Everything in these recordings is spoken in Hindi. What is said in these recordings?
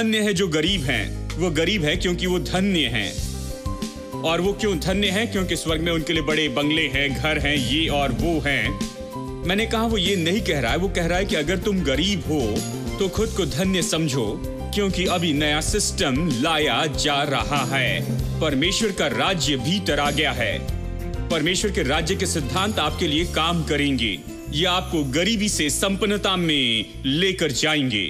धन्य है जो गरीब हैं। वो गरीब है क्योंकि वो धन्य हैं। और वो क्यों धन्य हैं? क्योंकि स्वर्ग में उनके लिए बड़े बंगले हैं, घर हैं, ये और वो हैं। मैंने कहा वो ये नहीं कह रहा है, वो कह रहा है कि अगर तुम गरीब हो तो खुद को धन्य समझो, क्योंकि अभी नया सिस्टम लाया जा रहा है। परमेश्वर का राज्य भीतर आ गया है। परमेश्वर के राज्य के सिद्धांत आपके लिए काम करेंगे। ये आपको गरीबी से संपन्नता में लेकर जाएंगे।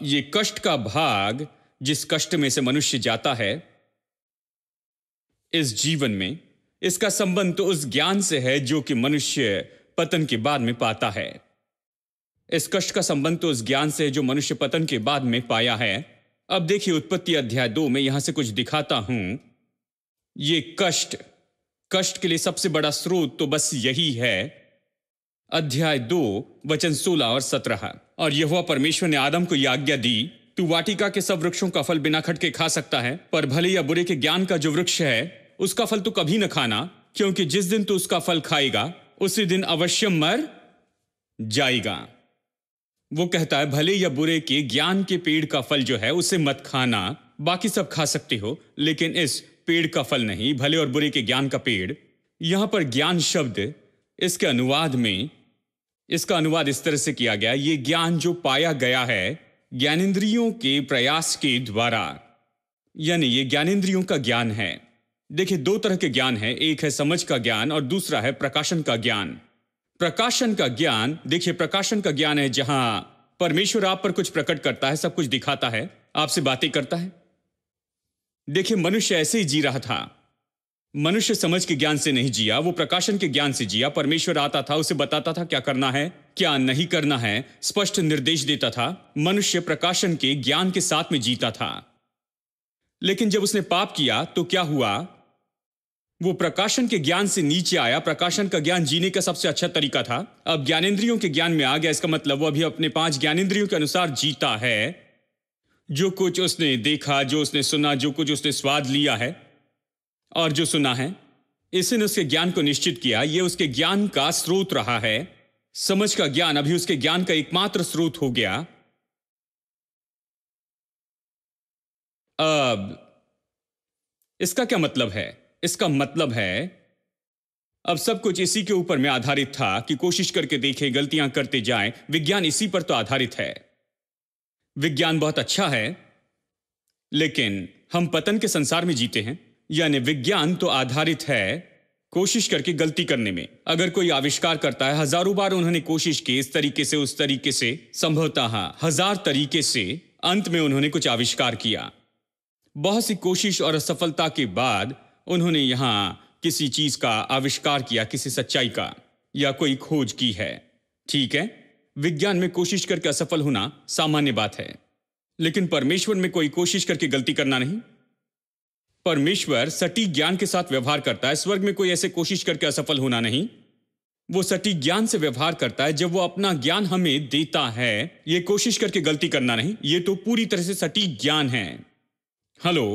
ये कष्ट का भाग, जिस कष्ट में से मनुष्य जाता है इस जीवन में, इसका संबंध तो उस ज्ञान से है जो कि मनुष्य पतन के बाद में पाता है। इस कष्ट का संबंध तो उस ज्ञान से है जो मनुष्य पतन के बाद में पाया है। अब देखिए उत्पत्ति अध्याय 2 में यहां से कुछ दिखाता हूं। ये कष्ट के लिए सबसे बड़ा स्रोत तो बस यही है। अध्याय 2 वचन 16 और 17। और यहोवा परमेश्वर ने आदम को यह आज्ञा दी, तू वाटिका के सब वृक्षों का फल बिना खटके खा सकता है, पर भले या बुरे के ज्ञान का जो वृक्ष है उसका फल तू कभी न खाना, क्योंकि जिस दिन तू उसका फल खाएगा उसी दिन अवश्य मर जाएगा। वो कहता है भले या बुरे के ज्ञान के पेड़ का फल जो है उसे मत खाना, बाकी सब खा सकते हो, लेकिन इस पेड़ का फल नहीं, भले और बुरे के ज्ञान का पेड़। यहां पर ज्ञान शब्द इसके अनुवाद में, इसका अनुवाद इस तरह से किया गया, ये ज्ञान जो पाया गया है ज्ञानेंद्रियों के प्रयास के द्वारा, यानी ये ज्ञानेंद्रियों का ज्ञान है। देखिए 2 तरह के ज्ञान है, एक है समझ का ज्ञान और दूसरा है प्रकाशन का ज्ञान। प्रकाशन का ज्ञान, देखिए प्रकाशन का ज्ञान है जहां परमेश्वर आप पर कुछ प्रकट करता है, सब कुछ दिखाता है, आपसे बातें करता है। देखिए मनुष्य ऐसे ही जी रहा था। मनुष्य समझ के ज्ञान से नहीं जिया, वो प्रकाशन के ज्ञान से जिया। परमेश्वर आता था, उसे बताता था क्या करना है क्या नहीं करना है, स्पष्ट निर्देश देता था। मनुष्य प्रकाशन के ज्ञान के साथ में जीता था। लेकिन जब उसने पाप किया तो क्या हुआ? वो प्रकाशन के ज्ञान से नीचे आया। प्रकाशन का ज्ञान जीने का सबसे अच्छा तरीका था, अब ज्ञानेंद्रियों के ज्ञान में आ गया। इसका मतलब वो अभी अपने 5 ज्ञानेंद्रियों के अनुसार जीता है। जो कुछ उसने देखा, जो उसने सुना, जो कुछ उसने स्वाद लिया है और जो सुना है, इसने उसके ज्ञान को निश्चित किया। यह उसके ज्ञान का स्रोत रहा है। समझ का ज्ञान अभी उसके ज्ञान का एकमात्र स्रोत हो गया। अब इसका क्या मतलब है? इसका मतलब है अब सब कुछ इसी के ऊपर में आधारित था कि कोशिश करके देखें, गलतियां करते जाएं। विज्ञान इसी पर तो आधारित है। विज्ञान बहुत अच्छा है, लेकिन हम पतन के संसार में जीते हैं। यानी विज्ञान तो आधारित है कोशिश करके गलती करने में। अगर कोई आविष्कार करता है, हजारों बार उन्होंने कोशिश की, इस तरीके से उस तरीके से, संभवतः हजार तरीके से, अंत में उन्होंने कुछ आविष्कार किया। बहुत सी कोशिश और असफलता के बाद उन्होंने यहां किसी चीज का आविष्कार किया, किसी सच्चाई का या कोई खोज की है। ठीक है, विज्ञान में कोशिश करके असफल होना सामान्य बात है, लेकिन परमेश्वर में कोई कोशिश करके गलती करना नहीं। परमेश्वर सटीक ज्ञान के साथ व्यवहार करता है। स्वर्ग में कोई ऐसे कोशिश करके असफल होना नहीं। वो सटीक ज्ञान से व्यवहार करता है। जब वो अपना ज्ञान हमें देता है, ये कोशिश करके गलती करना नहीं, ये तो पूरी तरह से सटीक ज्ञान है। हेलो।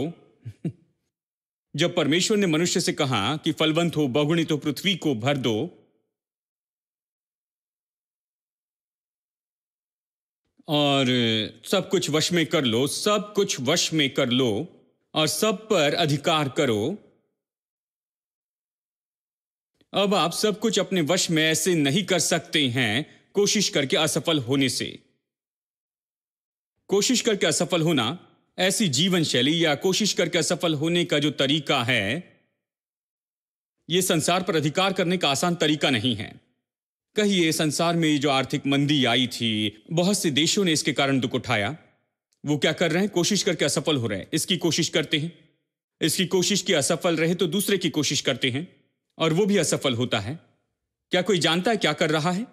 जब परमेश्वर ने मनुष्य से कहा कि फलवंत हो, बहुगुणित हो, पृथ्वी को भर दो, और सब कुछ वश में कर लो, सब कुछ वश में कर लो और सब पर अधिकार करो। अब आप सब कुछ अपने वश में ऐसे नहीं कर सकते हैं कोशिश करके असफल होने से। कोशिश करके असफल होना ऐसी जीवन शैली या कोशिश करके असफल होने का जो तरीका है, यह संसार पर अधिकार करने का आसान तरीका नहीं है। कहिए संसार में जो आर्थिक मंदी आई थी, बहुत से देशों ने इसके कारण दुख उठाया। वो क्या कर रहे हैं? कोशिश करके असफल हो रहे हैं। इसकी कोशिश करते हैं, इसकी कोशिश की असफल रहे तो दूसरे की कोशिश करते हैं और वो भी असफल होता है। क्या कोई जानता है क्या कर रहा है?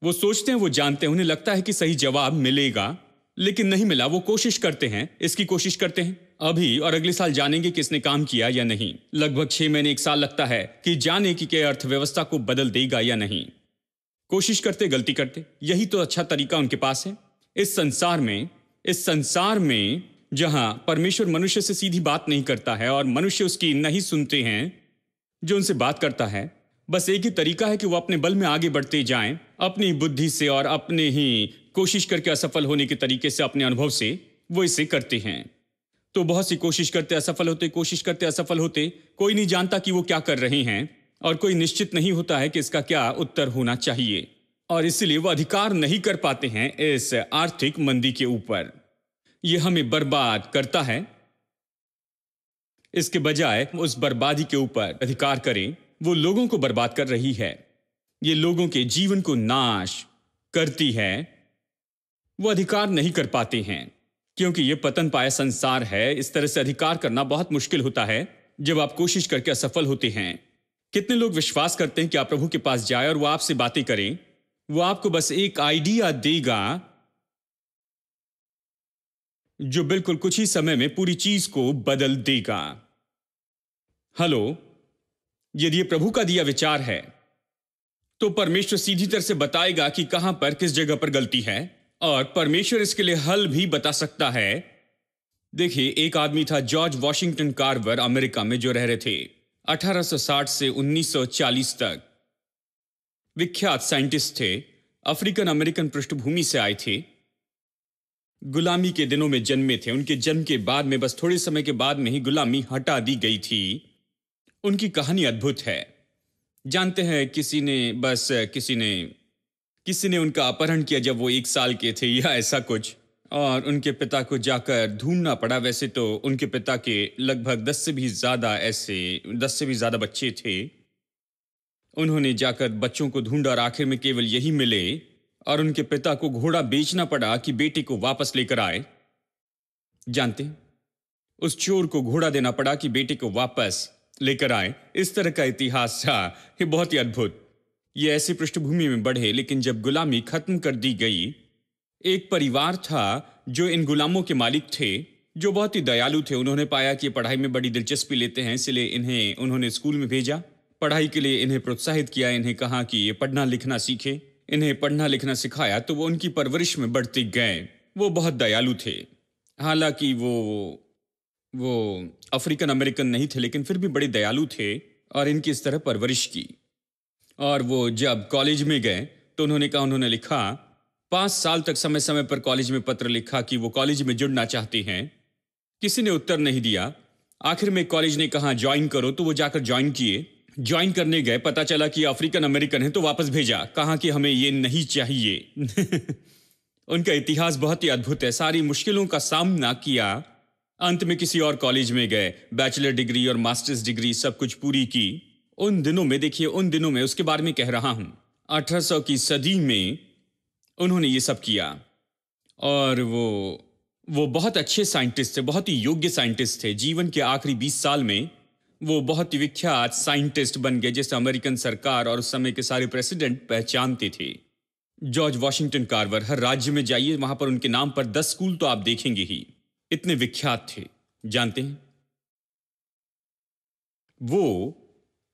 वो सोचते हैं, वो जानते हैं, उन्हें लगता है कि सही जवाब मिलेगा, लेकिन नहीं मिला। वो कोशिश करते हैं, इसकी कोशिश करते हैं। अभी और अगले साल जानेंगे कि इसने काम किया या नहीं। लगभग 6 महीने 1 साल लगता है कि जाने कि क्या अर्थव्यवस्था को बदल देगा या नहीं। कोशिश करते, गलती करते, यही तो अच्छा तरीका उनके पास है। इस संसार में जहां परमेश्वर मनुष्य से सीधी बात नहीं करता है और मनुष्य उसकी नहीं सुनते हैं, जो उनसे बात करता है, बस एक ही तरीका है कि वो अपने बल में आगे बढ़ते जाएं, अपनी बुद्धि से और अपने ही कोशिश करके असफल होने के तरीके से, अपने अनुभव से वो इसे करते हैं। तो बहुत सी कोशिश करते असफल होते, कोशिश करते असफल होते। कोई नहीं जानता कि वो क्या कर रहे हैं और कोई निश्चित नहीं होता है कि इसका क्या उत्तर होना चाहिए, और इसलिए वो अधिकार नहीं कर पाते हैं इस आर्थिक मंदी के ऊपर। ये हमें बर्बाद करता है। इसके बजाय उस बर्बादी के ऊपर अधिकार करें। वो लोगों को बर्बाद कर रही है, ये लोगों के जीवन को नाश करती है। वो अधिकार नहीं कर पाते हैं क्योंकि ये पतन पाया संसार है। इस तरह से अधिकार करना बहुत मुश्किल होता है जब आप कोशिश करके असफल होते हैं। कितने लोग विश्वास करते हैं कि आप प्रभु के पास जाए और वो आपसे बातें करें, वो आपको बस एक आइडिया देगा जो बिल्कुल कुछ ही समय में पूरी चीज को बदल देगा। हेलो। यदि ये प्रभु का दिया विचार है तो परमेश्वर सीधी तरह से बताएगा कि कहां पर, किस जगह पर गलती है, और परमेश्वर इसके लिए हल भी बता सकता है। देखिए, एक आदमी था जॉर्ज वॉशिंगटन कार्वर, अमेरिका में, जो रह रहे थे 1860 से 1940 तक। विख्यात साइंटिस्ट थे, अफ्रीकन अमेरिकन पृष्ठभूमि से आए थे, गुलामी के दिनों में जन्मे थे। उनके जन्म के बाद में, बस थोड़े समय के बाद में ही गुलामी हटा दी गई थी। उनकी कहानी अद्भुत है। जानते हैं, किसी ने उनका अपहरण किया जब वो 1 साल के थे या ऐसा कुछ, और उनके पिता को जाकर ढूंढना पड़ा। वैसे तो उनके पिता के लगभग 10 से भी ज्यादा बच्चे थे। उन्होंने जाकर बच्चों को ढूंढा और आखिर में केवल यही मिले, और उनके पिता को घोड़ा बेचना पड़ा कि बेटे को वापस लेकर आए। जानते हैं, उस चोर को घोड़ा देना पड़ा कि बेटे को वापस लेकर आए। इस तरह का इतिहास था। ये बहुत ही अद्भुत। ये ऐसी पृष्ठभूमि में बढ़े, लेकिन जब गुलामी खत्म कर दी गई, एक परिवार था जो इन गुलामों के मालिक थे, जो बहुत ही दयालु थे। उन्होंने पाया कि पढ़ाई में बड़ी दिलचस्पी लेते हैं, इसलिए उन्होंने स्कूल में भेजा। पढ़ाई के लिए इन्हें प्रोत्साहित किया, इन्हें कहा कि ये पढ़ना लिखना सीखे। इन्हें पढ़ना लिखना सिखाया तो वो उनकी परवरिश में बढ़ते गए। वो बहुत दयालु थे। हालांकि वो अफ्रीकन अमेरिकन नहीं थे, लेकिन फिर भी बड़े दयालु थे, और इनकी इस तरह परवरिश की। और वो जब कॉलेज में गए तो उन्होंने लिखा, 5 साल तक समय समय पर कॉलेज में पत्र लिखा कि वो कॉलेज में जुड़ना चाहते हैं। किसी ने उत्तर नहीं दिया। आखिर में कॉलेज ने कहा ज्वाइन करो, तो वो जाकर ज्वाइन किए। ज्वाइन करने गए, पता चला कि अफ्रीकन अमेरिकन है तो वापस भेजा, कहा कि हमें ये नहीं चाहिए। उनका इतिहास बहुत ही अद्भुत है। सारी मुश्किलों का सामना किया, अंत में किसी और कॉलेज में गए, बैचलर डिग्री और मास्टर्स डिग्री सब कुछ पूरी की। उन दिनों में, देखिए उन दिनों में, उसके बारे में कह रहा हूं, 1800 की सदी में उन्होंने ये सब किया। और वो बहुत अच्छे साइंटिस्ट थे, बहुत ही योग्य साइंटिस्ट थे। जीवन के आखिरी 20 साल में वो बहुत ही विख्यात साइंटिस्ट बन गए, जिसे अमेरिकन सरकार और उस समय के सारे प्रेसिडेंट पहचानते थे। जॉर्ज वॉशिंगटन कार्वर, हर राज्य में जाइए, वहां पर उनके नाम पर 10 स्कूल तो आप देखेंगे ही, इतने विख्यात थे। जानते हैं, वो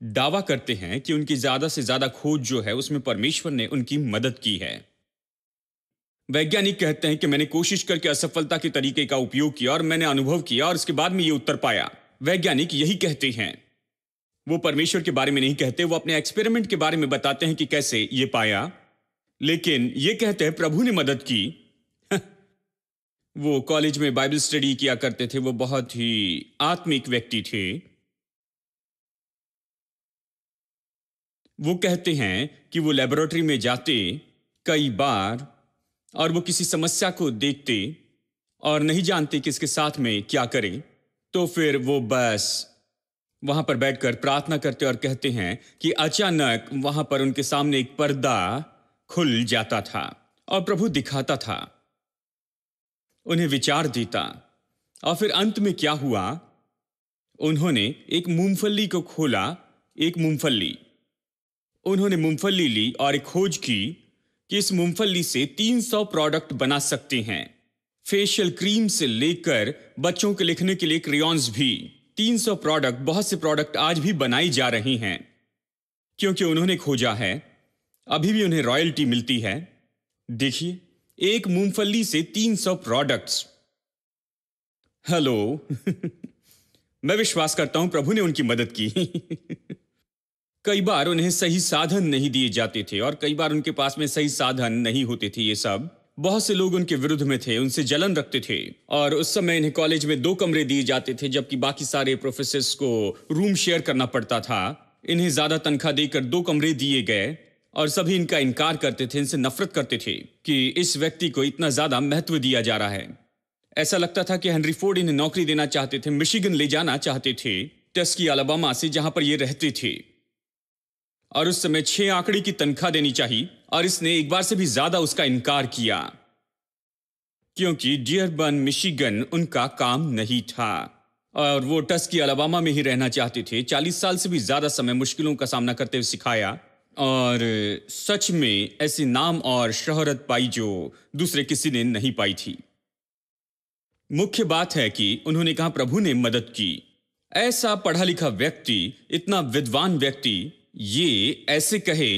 दावा करते हैं कि उनकी ज्यादा से ज्यादा खोज जो है उसमें परमेश्वर ने उनकी मदद की है। वैज्ञानिक कहते हैं कि मैंने कोशिश करके असफलता के तरीके का उपयोग किया और मैंने अनुभव किया और उसके बाद में ये उत्तर पाया। वैज्ञानिक यही कहते हैं। वो परमेश्वर के बारे में नहीं कहते, वो अपने एक्सपेरिमेंट के बारे में बताते हैं कि कैसे ये पाया, लेकिन ये कहते हैं प्रभु ने मदद की। वो कॉलेज में बाइबल स्टडी किया करते थे, वो बहुत ही आत्मिक व्यक्ति थे। वो कहते हैं कि वो लेबोरेटरी में जाते कई बार और वो किसी समस्या को देखते और नहीं जानते कि इसके साथ में क्या करें, तो फिर वो बस वहां पर बैठकर प्रार्थना करते और कहते हैं कि अचानक वहां पर उनके सामने एक पर्दा खुल जाता था और प्रभु दिखाता था, उन्हें विचार देता। और फिर अंत में क्या हुआ, उन्होंने एक मूंगफली को खोला, एक मूंगफली, उन्होंने मूंगफली ली और एक खोज की कि इस मूंगफली से 300 प्रोडक्ट बना सकते हैं। फेशियल क्रीम से लेकर बच्चों के लिखने के लिए क्रेयॉन्स भी, 300 प्रोडक्ट, बहुत से प्रोडक्ट आज भी बनाई जा रही हैं क्योंकि उन्होंने खोजा है। अभी भी उन्हें रॉयल्टी मिलती है। देखिए, एक मूंगफली से 300 प्रोडक्ट्स। हेलो। मैं विश्वास करता हूं प्रभु ने उनकी मदद की। कई बार उन्हें सही साधन नहीं दिए जाते थे और कई बार उनके पास में सही साधन नहीं होते थे। ये सब, बहुत से लोग उनके विरुद्ध में थे, उनसे जलन रखते थे और उस समय इन्हें कॉलेज में 2 कमरे दिए जाते थे, जबकि बाकी सारे प्रोफेसर्स को रूम शेयर करना पड़ता था। इन्हें ज्यादा तनख्वाह देकर 2 कमरे दिए गए और सभी इनका इनकार करते थे, इनसे नफरत करते थे कि इस व्यक्ति को इतना ज्यादा महत्व दिया जा रहा है। ऐसा लगता था कि हेनरी फोर्ड इन्हें नौकरी देना चाहते थे, मिशिगन ले जाना चाहते थे, टस्की अलाबामा से, जहां पर ये रहते थे, और उस समय 6 आंकड़े की तनख्वाह देनी चाहिए और इसने एक बार से भी ज्यादा उसका इनकार किया क्योंकि डियरबर्न मिशिगन उनका काम नहीं था और वो टस्की अलाबामा में ही रहना चाहते थे। 40 साल से भी ज्यादा समय मुश्किलों का सामना करते हुए सिखाया और सच में ऐसे नाम और शोहरत पाई जो दूसरे किसी ने नहीं पाई थी। मुख्य बात है कि उन्होंने कहा प्रभु ने मदद की। ऐसा पढ़ा लिखा व्यक्ति, इतना विद्वान व्यक्ति, ये ऐसे कहे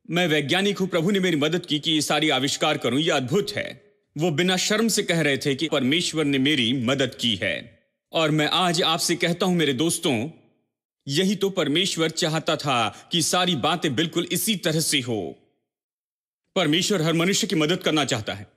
मैं वैज्ञानिक हूं, प्रभु ने मेरी मदद की कि ये सारी आविष्कार करूं, ये अद्भुत है। वो बिना शर्म से कह रहे थे कि परमेश्वर ने मेरी मदद की है। और मैं आज आपसे कहता हूं मेरे दोस्तों, यही तो परमेश्वर चाहता था कि सारी बातें बिल्कुल इसी तरह से हो। परमेश्वर हर मनुष्य की मदद करना चाहता है,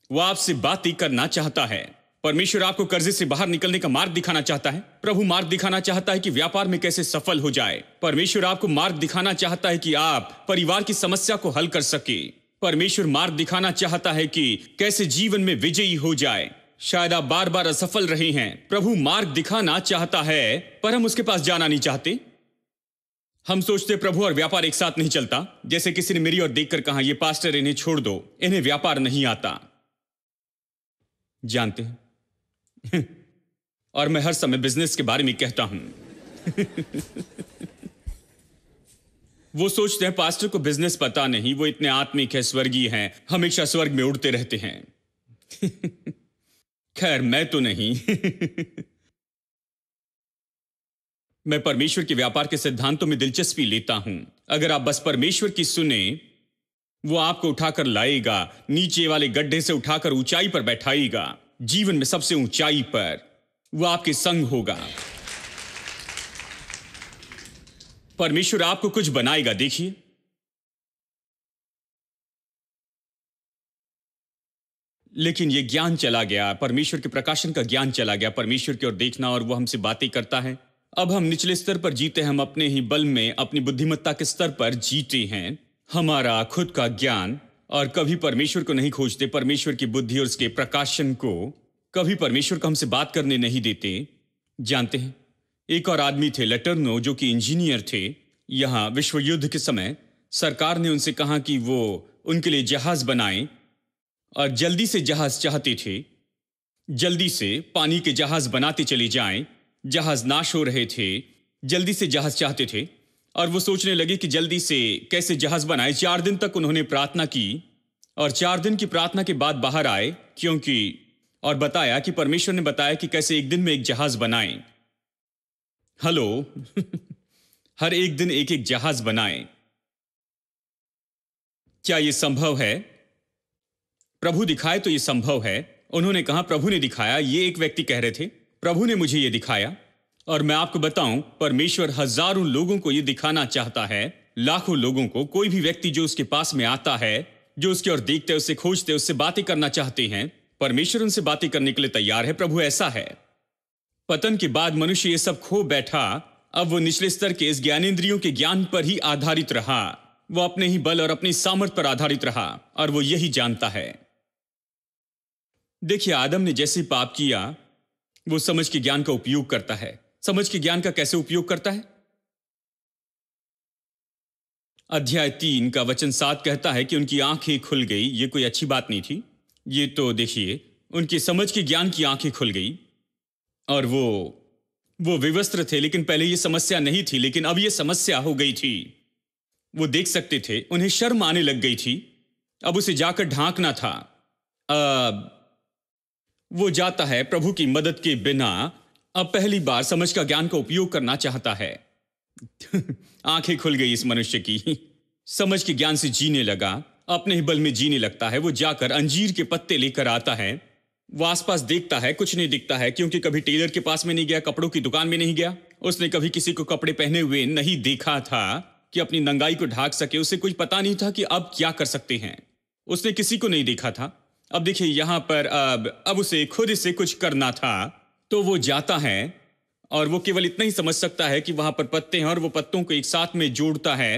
वो आपसे बातें करना चाहता है। परमेश्वर आपको कर्जे से बाहर निकलने का मार्ग दिखाना चाहता है। प्रभु मार्ग दिखाना चाहता है कि व्यापार में कैसे सफल हो जाए। परमेश्वर आपको मार्ग दिखाना चाहता है कि आप परिवार की समस्या को हल कर सके। परमेश्वर मार्ग दिखाना चाहता है कि कैसे जीवन में विजयी हो जाए। शायद आप बार बार असफल रहे हैं, प्रभु मार्ग दिखाना चाहता है, पर हम उसके पास जाना नहीं चाहते। हम सोचते प्रभु और व्यापार एक साथ नहीं चलता। जैसे किसी ने मेरी ओर देखकर कहा, ये पास्टर, इन्हें छोड़ दो, इन्हें व्यापार नहीं आता। जानते हैं, और मैं हर समय बिजनेस के बारे में कहता हूं। वो सोचते हैं पास्टर को बिजनेस पता नहीं, वो इतने आत्मिक है, स्वर्गीय हैं, हमेशा स्वर्ग में उड़ते रहते हैं। खैर, मैं तो नहीं। मैं परमेश्वर के व्यापार के सिद्धांतों में दिलचस्पी लेता हूं। अगर आप बस परमेश्वर की सुने, वो आपको उठाकर लाएगा, नीचे वाले गड्ढे से उठाकर ऊंचाई पर बैठाएगा, जीवन में सबसे ऊंचाई पर। वो आपके संग होगा। परमेश्वर आपको कुछ बनाएगा। देखिए, लेकिन ये ज्ञान चला गया, परमेश्वर के प्रकाशन का ज्ञान चला गया। परमेश्वर की ओर देखना और वो हमसे बातें करता है, अब हम निचले स्तर पर जीते, हम अपने ही बल में अपनी बुद्धिमत्ता के स्तर पर जीते हैं, हमारा खुद का ज्ञान, और कभी परमेश्वर को नहीं खोजते, परमेश्वर की बुद्धि और उसके प्रकाशन को, कभी परमेश्वर को हमसे बात करने नहीं देते। जानते हैं, एक और आदमी थे लेटर्नो, जो कि इंजीनियर थे। यहां विश्व युद्ध के समय सरकार ने उनसे कहा कि वो उनके लिए जहाज बनाएं, और जल्दी से जहाज चाहते थे, जल्दी से पानी के जहाज बनाते चले जाएं। जहाज नाश हो रहे थे, जल्दी से जहाज चाहते थे, और वो सोचने लगे कि जल्दी से कैसे जहाज बनाए। 4 दिन तक उन्होंने प्रार्थना की, और 4 दिन की प्रार्थना के बाद बाहर आए, क्योंकि और बताया कि परमेश्वर ने बताया कि कैसे एक दिन में एक जहाज बनाएं। हेलो हर एक दिन एक एक जहाज बनाएं। क्या यह संभव है? प्रभु दिखाए तो यह संभव है। उन्होंने कहा प्रभु ने दिखाया। ये एक व्यक्ति कह रहे थे, प्रभु ने मुझे यह दिखाया। और मैं आपको बताऊं, परमेश्वर हजारों लोगों को यह दिखाना चाहता है, लाखों लोगों को। कोई भी व्यक्ति जो उसके पास में आता है, जो उसकी ओर देखते, उससे खोजते, उससे बातें करना चाहते हैं, परमेश्वर उनसे बातें करने के लिए तैयार है। प्रभु ऐसा है। पतन के बाद मनुष्य ये सब खो बैठा। अब वो निचले स्तर के इस ज्ञानेंद्रियों के ज्ञान पर ही आधारित रहा। वो अपने ही बल और अपनी सामर्थ पर आधारित रहा, और वो यही जानता है। देखिए, आदम ने जैसे पाप किया, वो समझ के ज्ञान का उपयोग करता है। समझ के ज्ञान का कैसे उपयोग करता है? अध्याय 3 का वचन 7 कहता है कि उनकी आंखें खुल गई। ये कोई अच्छी बात नहीं थी। ये तो देखिए, उनकी समझ के ज्ञान की आंखें खुल गई, और वो विवस्त्र थे, लेकिन पहले ये समस्या नहीं थी, लेकिन अब ये समस्या हो गई थी। वो देख सकते थे, उन्हें शर्म आने लग गई थी। अब उसे जाकर ढांकना था। वो जाता है प्रभु की मदद के बिना। अब पहली बार समझ का ज्ञान का उपयोग करना चाहता है। आंखें खुल गई इस मनुष्य की। समझ के ज्ञान से जीने लगा, अपने ही बल में जीने लगता है। वो जाकर अंजीर के पत्ते लेकर आता है। वो आसपास देखता है, कुछ नहीं दिखता है, क्योंकि कभी टेलर के पास में नहीं गया, कपड़ों की दुकान में नहीं गया। उसने कभी किसी को कपड़े पहने हुए नहीं देखा था कि अपनी नंगाई को ढाक सके। उसे कुछ पता नहीं था कि अब क्या कर सकते हैं। उसने किसी को नहीं देखा था। अब देखिए यहां पर अब उसे खुद से कुछ करना था। तो वो जाता है, और वो केवल इतना ही समझ सकता है कि वहां पर पत्ते हैं, और वो पत्तों को एक साथ में जोड़ता है।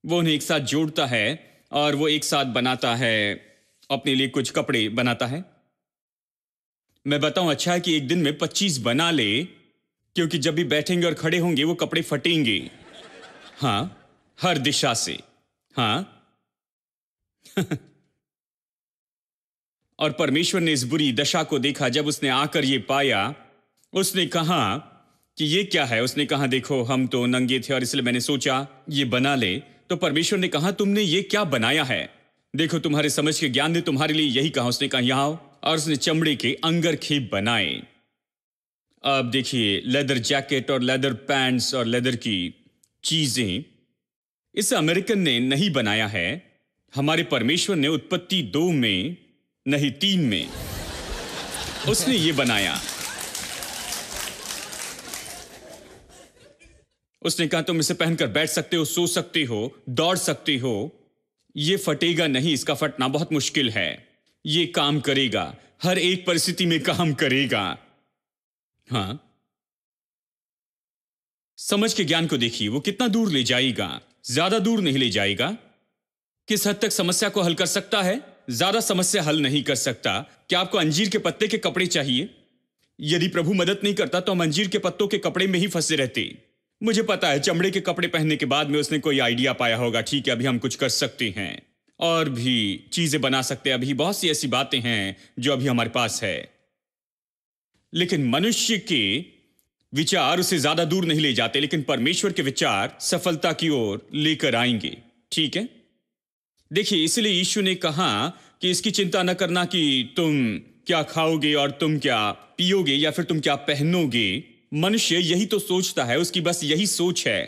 वो उन्हें एक साथ जोड़ता है, और वो एक साथ बनाता है, अपने लिए कुछ कपड़े बनाता है। मैं बताऊं, अच्छा है कि एक दिन में 25 बना ले, क्योंकि जब भी बैठेंगे और खड़े होंगे वो कपड़े फटेंगे। हाँ, हर दिशा से। हाँ और परमेश्वर ने इस बुरी दशा को देखा। जब उसने आकर ये पाया, उसने कहा कि ये क्या है। उसने कहा देखो, हम तो नंगे थे, और इसलिए मैंने सोचा ये बना ले। तो परमेश्वर ने कहा तुमने ये क्या बनाया है? देखो, तुम्हारे समझ के ज्ञान ने तुम्हारे लिए यही कहा। उसने कहा यहाँ आओ, और उसने चमड़े के अंगरखेप बनाए। अब देखिए, लेदर जैकेट और लेदर पैंट्स और लेदर की चीजें इस अमेरिकन ने नहीं बनाया है। हमारे परमेश्वर ने उत्पत्ति 2 में नहीं 3 में उसने ये बनाया। उसने कहा तुम इसे पहनकर बैठ सकते हो, सो सकते हो, दौड़ सकते हो। ये फटेगा नहीं, इसका फटना बहुत मुश्किल है। ये काम करेगा, हर एक परिस्थिति में काम करेगा। हाँ, समझ के ज्ञान को देखिए, वो कितना दूर ले जाएगा। ज्यादा दूर नहीं ले जाएगा। किस हद तक समस्या को हल कर सकता है? ज्यादा समस्या हल नहीं कर सकता। क्या आपको अंजीर के पत्ते के कपड़े चाहिए? यदि प्रभु मदद नहीं करता तो हम अंजीर के पत्तों के कपड़े में ही फंसे रहते। मुझे पता है, चमड़े के कपड़े पहनने के बाद में उसने कोई आइडिया पाया होगा। ठीक है, अभी हम कुछ कर सकते हैं, और भी चीजें बना सकते हैं। अभी बहुत सी ऐसी बातें हैं जो अभी हमारे पास है, लेकिन मनुष्य के विचार उसे ज्यादा दूर नहीं ले जाते। लेकिन परमेश्वर के विचार सफलता की ओर लेकर आएंगे। ठीक है, देखिए, इसलिए यीशु ने कहा कि इसकी चिंता न करना कि तुम क्या खाओगे और तुम क्या पियोगे या फिर तुम क्या पहनोगे। मनुष्य यही तो सोचता है, उसकी बस यही सोच है।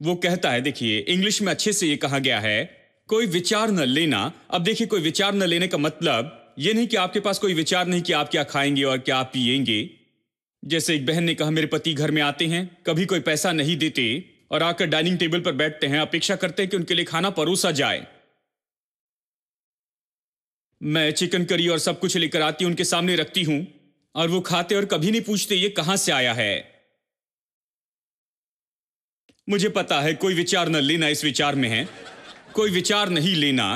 वो कहता है, देखिए इंग्लिश में अच्छे से ये कहा गया है, कोई विचार न लेना। अब देखिए, कोई विचार न लेने का मतलब ये नहीं कि आपके पास कोई विचार नहीं कि आप क्या खाएंगे और क्या पिएंगे। जैसे एक बहन ने कहा, मेरे पति घर में आते हैं, कभी कोई पैसा नहीं देते, और आकर डाइनिंग टेबल पर बैठते हैं, अपेक्षा करते हैं कि उनके लिए खाना परोसा जाए। मैं चिकन करी और सब कुछ लेकर आती हूं, उनके सामने रखती हूं, और वो खाते और कभी नहीं पूछते ये कहां से आया है। मुझे पता है कोई विचार न लेना इस विचार में है, कोई विचार नहीं लेना।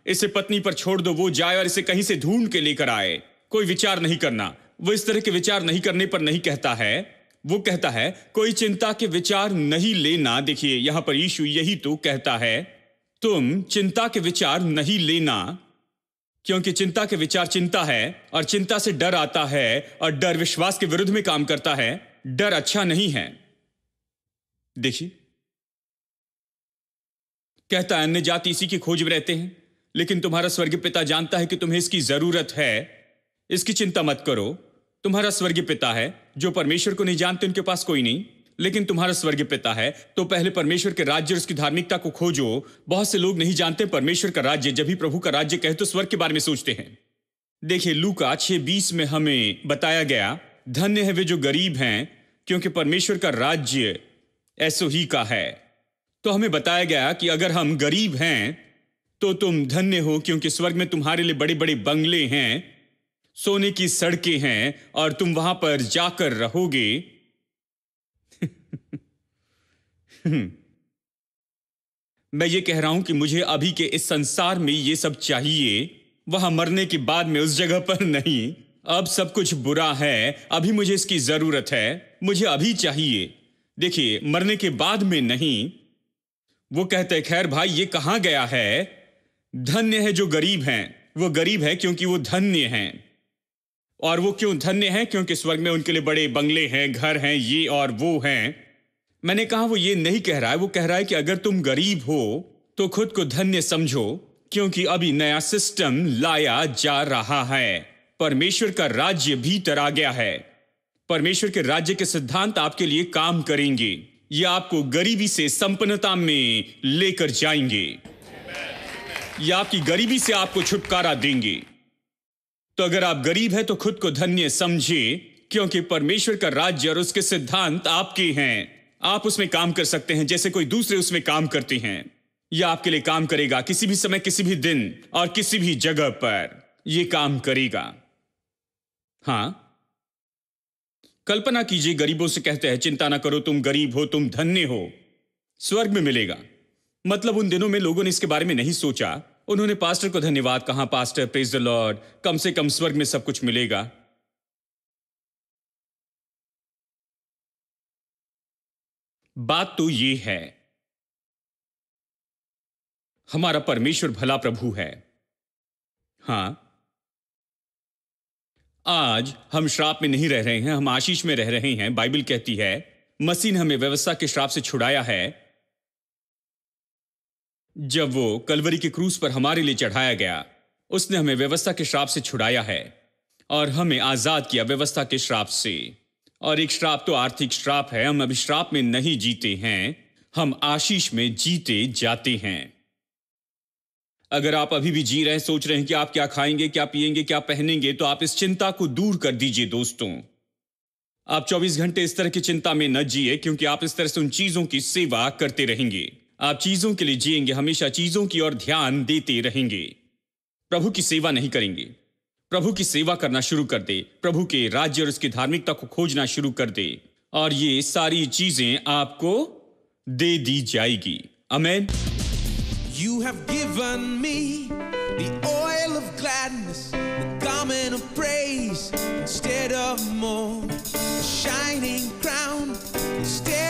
इसे पत्नी पर छोड़ दो, वो जाए और इसे कहीं से ढूंढ के लेकर आए। कोई विचार नहीं करना। वो इस तरह के विचार नहीं करने पर नहीं कहता है, वो कहता है कोई चिंता के विचार नहीं लेना। देखिए यहां पर यीशु यही तो कहता है, तुम चिंता के विचार नहीं लेना, क्योंकि चिंता के विचार चिंता है और चिंता से डर आता है और डर विश्वास के विरुद्ध में काम करता है। डर अच्छा नहीं है। देखिए कहता है अन्य जाति इसी की खोज में रहते हैं, लेकिन तुम्हारा स्वर्गीय पिता जानता है कि तुम्हें इसकी जरूरत है। इसकी चिंता मत करो। तुम्हारा स्वर्गीय पिता है। जो परमेश्वर को नहीं जानते उनके पास कोई नहीं, लेकिन तुम्हारा स्वर्गीय पिता है। तो पहले परमेश्वर के राज्य और उसकी धार्मिकता को खोजो। बहुत से लोग नहीं जानते परमेश्वर का राज्य। जब भी प्रभु का राज्य कहे तो स्वर्ग के बारे में सोचते हैं। देखिए लूका 6:20 में हमें बताया गया, धन्य है वे जो गरीब हैं, क्योंकि परमेश्वर का राज्य ऐसो ही का है। तो हमें बताया गया कि अगर हम गरीब हैं तो तुम धन्य हो, क्योंकि स्वर्ग में तुम्हारे लिए बड़े बड़े बंगले हैं, सोने की सड़कें हैं और तुम वहां पर जाकर रहोगे। मैं ये कह रहा हूं कि मुझे अभी के इस संसार में ये सब चाहिए, वहां मरने के बाद में उस जगह पर नहीं। अब सब कुछ बुरा है, अभी मुझे इसकी जरूरत है, मुझे अभी चाहिए। देखिए मरने के बाद में नहीं। वो कहते हैं खैर भाई ये कहां गया है, धन्य है जो गरीब हैं। वो गरीब है क्योंकि वो धन्य हैं। और वो क्यों धन्य हैं? क्योंकि स्वर्ग में उनके लिए बड़े बंगले हैं, घर हैं, ये और वो हैं। मैंने कहा वो ये नहीं कह रहा है, वो कह रहा है कि अगर तुम गरीब हो तो खुद को धन्य समझो, क्योंकि अभी नया सिस्टम लाया जा रहा है। परमेश्वर का राज्य भीतर आ गया है। परमेश्वर के राज्य के सिद्धांत आपके लिए काम करेंगे। ये आपको गरीबी से संपन्नता में लेकर जाएंगे। ये आपकी गरीबी से आपको छुटकारा देंगे। तो अगर आप गरीब हैं तो खुद को धन्य समझे, क्योंकि परमेश्वर का राज्य और उसके सिद्धांत आपके हैं। आप उसमें काम कर सकते हैं जैसे कोई दूसरे उसमें काम करते हैं। यह आपके लिए काम करेगा, किसी भी समय, किसी भी दिन और किसी भी जगह पर यह काम करेगा। हां, कल्पना कीजिए गरीबों से कहते हैं चिंता ना करो, तुम गरीब हो, तुम धन्य हो, स्वर्ग में मिलेगा। मतलब उन दिनों में लोगों ने इसके बारे में नहीं सोचा। उन्होंने पास्टर को धन्यवाद कहा, पास्टर प्रेज द लॉर्ड, कम से कम स्वर्ग में सब कुछ मिलेगा। बात तो ये है, हमारा परमेश्वर भला प्रभु है। हां, आज हम श्राप में नहीं रह रहे हैं, हम आशीष में रह रहे हैं। बाइबल कहती है मसीह ने हमें व्यवस्था के श्राप से छुड़ाया है जब वो कलवरी के क्रूस पर हमारे लिए चढ़ाया गया। उसने हमें व्यवस्था के श्राप से छुड़ाया है और हमें आजाद किया व्यवस्था के श्राप से। और एक श्राप तो आर्थिक श्राप है। हम अभी श्राप में नहीं जीते हैं, हम आशीष में जीते जाते हैं। अगर आप अभी भी जी रहे हैं, सोच रहे हैं कि आप क्या खाएंगे, क्या पिएंगे, क्या पहनेंगे, तो आप इस चिंता को दूर कर दीजिए दोस्तों। आप 24 घंटे इस तरह की चिंता में न जिए, क्योंकि आप इस तरह से उन चीजों की सेवा करते रहेंगे। आप चीजों के लिए जिएंगे, हमेशा चीजों की ओर ध्यान देते रहेंगे, प्रभु की सेवा नहीं करेंगे। प्रभु की सेवा करना शुरू कर दे, प्रभु के राज्य और उसकी धार्मिकता को खोजना शुरू कर दे, और ये सारी चीजें आपको दे दी जाएगी। आमीन। You have given me the oil of gladness, the garment of praise instead of more, a shining crown instead